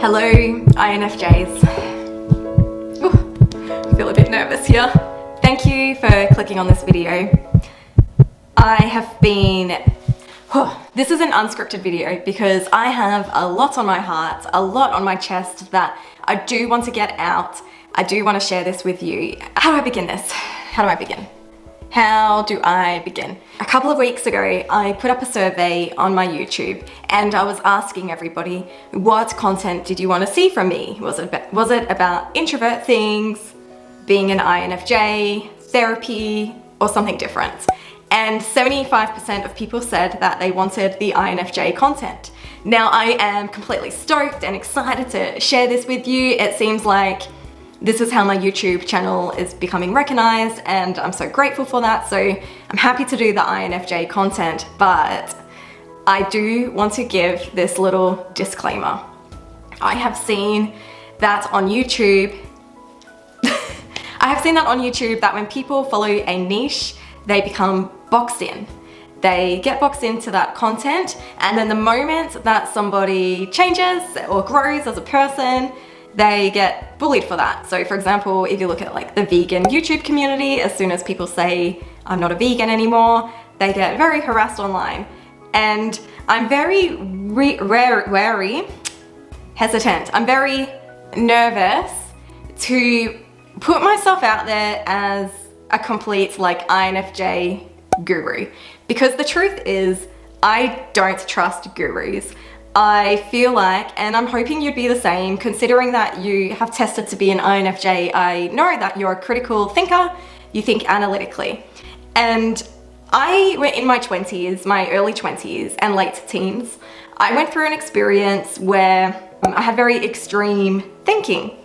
Hello, INFJs. Ooh, I feel a bit nervous here. Thank you for clicking on this video. This is an unscripted video because I have a lot on my heart, a lot on my chest that I do want to get out. I do want to share this with you. How do I begin this? How do I begin? A couple of weeks ago, I put up a survey on my YouTube and I was asking everybody, what content did you want to see from me? Was it about introvert things, being an INFJ, therapy, or something different? And 75% of people said that they wanted the INFJ content. Now I am completely stoked and excited to share this with you. It seems like this is how my YouTube channel is becoming recognized and I'm so grateful for that. So I'm happy to do the INFJ content, but I do want to give this little disclaimer. I have seen that on YouTube, that when people follow a niche, they become boxed in. They get boxed into that content, and then the moment that somebody changes or grows as a person, they get bullied for that. So for example, if you look at like the vegan YouTube community, as soon as people say, I'm not a vegan anymore, they get very harassed online. And I'm very hesitant. I'm very nervous to put myself out there as a complete like INFJ guru. Because the truth is, I don't trust gurus. I feel like, and I'm hoping you'd be the same, considering that you have tested to be an INFJ, I know that you're a critical thinker, you think analytically. And I went in my 20s, my early 20s and late teens, I went through an experience where I had very extreme thinking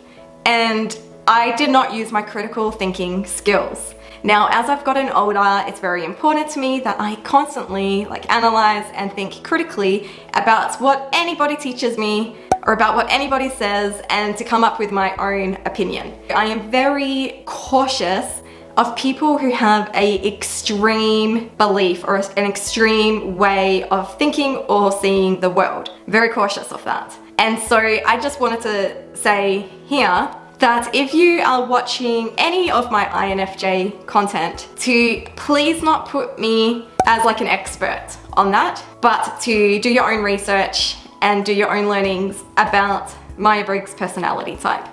and I did not use my critical thinking skills. Now, as I've gotten older, it's very important to me that I constantly analyze and think critically about what anybody teaches me or about what anybody says and to come up with my own opinion. I am very cautious of people who have an extreme belief or an extreme way of thinking or seeing the world. Very cautious of that. And so I just wanted to say here that if you are watching any of my INFJ content, to please not put me as like an expert on that, but to do your own research and do your own learnings about Myer Briggs personality type.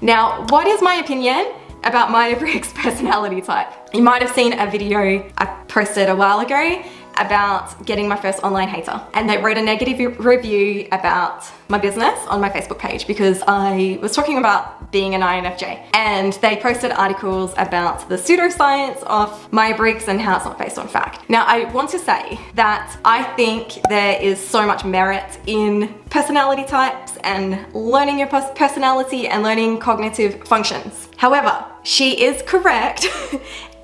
Now, what is my opinion about Myer Briggs personality type? You might have seen a video I posted a while ago about getting my first online hater, and they wrote a negative review about my business on my Facebook page because I was talking about being an INFJ, and they posted articles about the pseudoscience of Myer Briggs and how it's not based on fact. Now I want to say that I think there is so much merit in personality types and learning your personality and learning cognitive functions. However, she is correct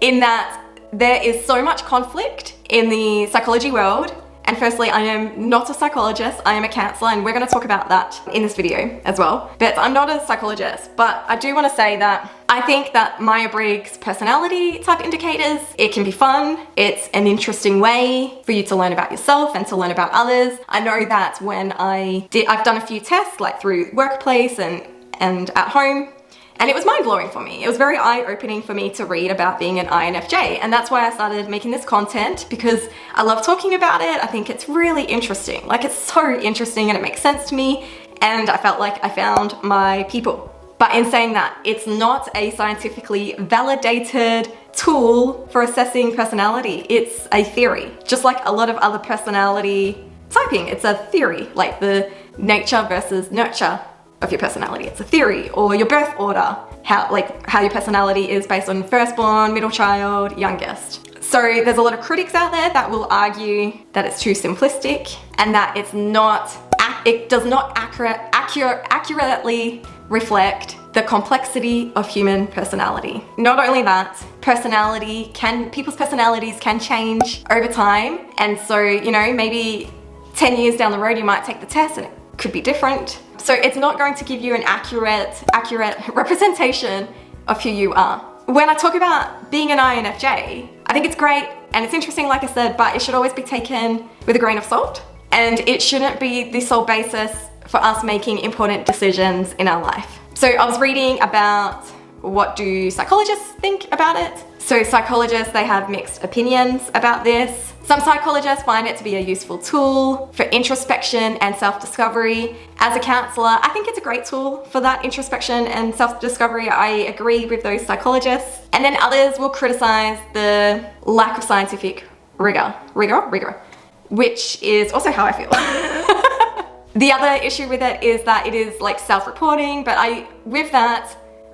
in that there is so much conflict in the psychology world. And firstly, I am not a psychologist, I am a counsellor, and we're going to talk about that in this video as well. But I'm not a psychologist, but I do want to say that I think that Myer Briggs personality type indicators, it can be fun. It's an interesting way for you to learn about yourself and to learn about others. I know that when I've done a few tests like through workplace and at home, and it was mind-blowing for me. It was very eye-opening for me to read about being an INFJ, and that's why I started making this content, because I love talking about it. I think it's really interesting. Like, it's so interesting and it makes sense to me, and I felt like I found my people. But in saying that, it's not a scientifically validated tool for assessing personality. It's a theory. Just like a lot of other personality typing, it's a theory, like the nature versus nurture of your personality. It's a theory, or your birth order, how your personality is based on firstborn, middle child, youngest. So there's a lot of critics out there that will argue that it's too simplistic and that it does not accurately reflect the complexity of human personality. Not only that, people's personalities can change over time, and so, you know, maybe 10 years down the road you might take the test and it could be different. So it's not going to give you an accurate representation of who you are. When I talk about being an INFJ, I think it's great and it's interesting, like I said, but it should always be taken with a grain of salt. And it shouldn't be the sole basis for us making important decisions in our life. So I was reading about what do psychologists think about it. So psychologists, they have mixed opinions about this. Some psychologists find it to be a useful tool for introspection and self-discovery. As a counsellor, I think it's a great tool for that introspection and self-discovery. I agree with those psychologists. And then others will criticize the lack of scientific rigor, which is also how I feel. The other issue with it is that it is like self-reporting, but I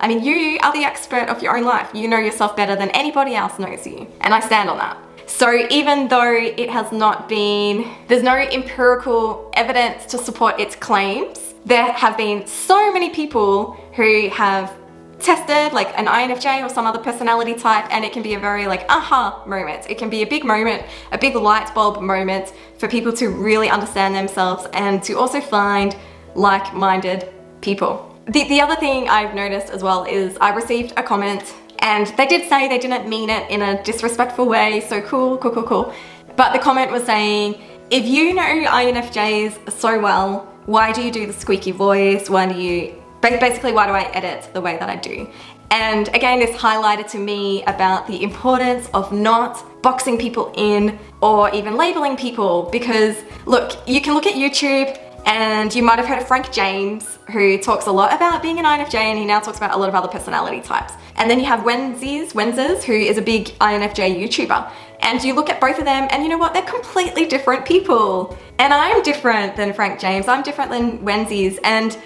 mean, you are the expert of your own life. You know yourself better than anybody else knows you, and I stand on that. So even though it has not been, there's no empirical evidence to support its claims, there have been so many people who have tested like an INFJ or some other personality type, and it can be a very like aha moment. It can be a big moment, a big light bulb moment for people to really understand themselves and to also find like-minded people. The other thing I've noticed as well is I received a comment, and they did say they didn't mean it in a disrespectful way, so cool. But the comment was saying, if you know INFJs so well, why do you do the squeaky voice? Basically, why do I edit the way that I do? And again, this highlighted to me about the importance of not boxing people in or even labeling people, because look, you can look at YouTube and you might have heard of Frank James, who talks a lot about being an INFJ, and he now talks about a lot of other personality types. And then you have Wenzies, who is a big INFJ YouTuber. And you look at both of them and you know what? They're completely different people. And I'm different than Frank James. I'm different than Wenzies. And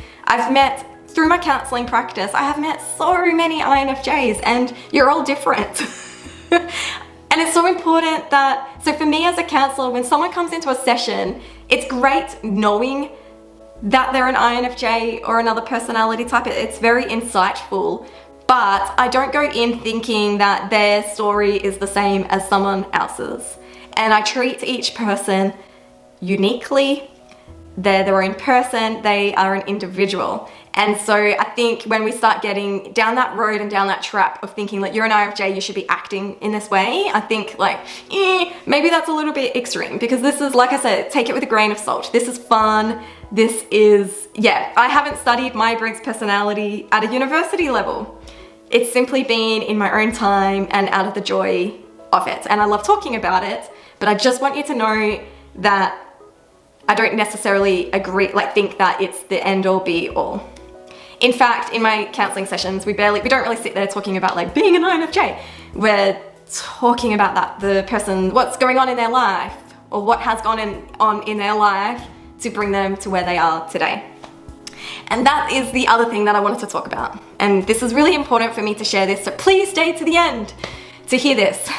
through my counselling practice, I have met so many INFJs, and you're all different. And it's so important so for me as a counsellor, when someone comes into a session, it's great knowing that they're an INFJ or another personality type. It's very insightful, but I don't go in thinking that their story is the same as someone else's. And I treat each person uniquely. They're their own person, they are an individual. And so I think when we start getting down that road and down that trap of thinking like you're an INFJ, you should be acting in this way, I think like, maybe that's a little bit extreme, because this is, like I said, take it with a grain of salt. This is fun. This is, I haven't studied Myer Briggs Personality at a university level. It's simply been in my own time and out of the joy of it. And I love talking about it, but I just want you to know that I don't necessarily think that it's the end all be all. In fact, in my counselling sessions, we don't really sit there talking about like being an INFJ. We're talking about the person, what's going on in their life, or what has gone on in their life to bring them to where they are today. And that is the other thing that I wanted to talk about. And this is really important for me to share this, so please stay to the end to hear this.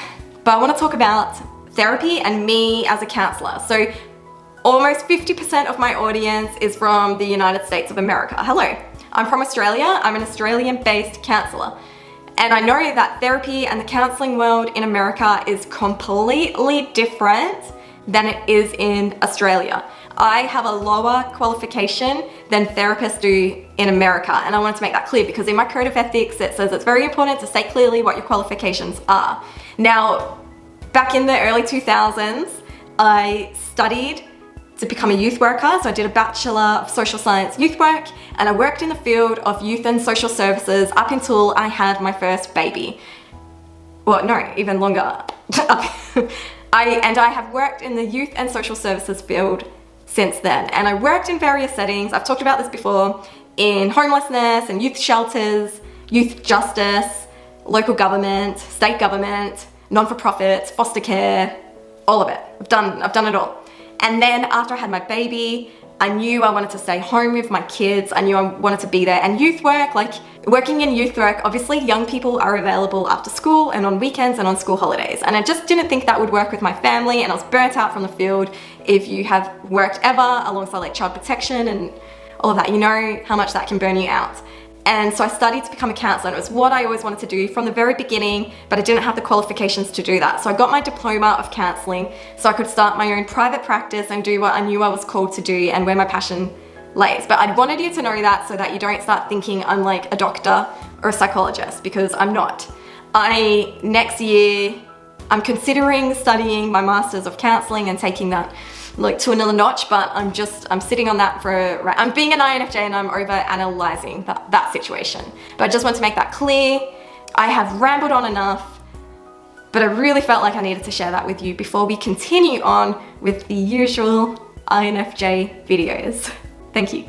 But I want to talk about therapy and me as a counsellor. So almost 50% of my audience is from the United States of America. Hello, I'm from Australia. I'm an Australian-based counsellor. And I know that therapy and the counselling world in America is completely different than it is in Australia. I have a lower qualification than therapists do in America, and I wanted to make that clear because in my code of ethics it says it's very important to say clearly what your qualifications are. Now, back in the early 2000s, I studied to become a youth worker, so I did a Bachelor of Social Science youth work, and I worked in the field of youth and social services up until I had my first baby. Well, no, even longer. I have worked in the youth and social services field since then, and I worked in various settings. I've talked about this before, in homelessness and youth shelters, youth justice, local government, state government, non-for-profits, foster care, all of it. I've done it all. And then after I had my baby, I knew I wanted to stay home with my kids. I knew I wanted to be there. And youth work, like working in youth work, obviously young people are available after school and on weekends and on school holidays. And I just didn't think that would work with my family, and I was burnt out from the field. If you have worked ever alongside like child protection and all of that, you know how much that can burn you out. And so I studied to become a counsellor, and it was what I always wanted to do from the very beginning, but I didn't have the qualifications to do that. So I got my diploma of counselling so I could start my own private practice and do what I knew I was called to do and where my passion lays. But I wanted you to know that so that you don't start thinking I'm like a doctor or a psychologist, because I'm not. Next year I'm considering studying my Masters of Counselling and taking that like to another notch, but I'm sitting on that I'm being an INFJ and I'm over analyzing that situation. But I just want to make that clear. I have rambled on enough, but I really felt like I needed to share that with you before we continue on with the usual INFJ videos. Thank you.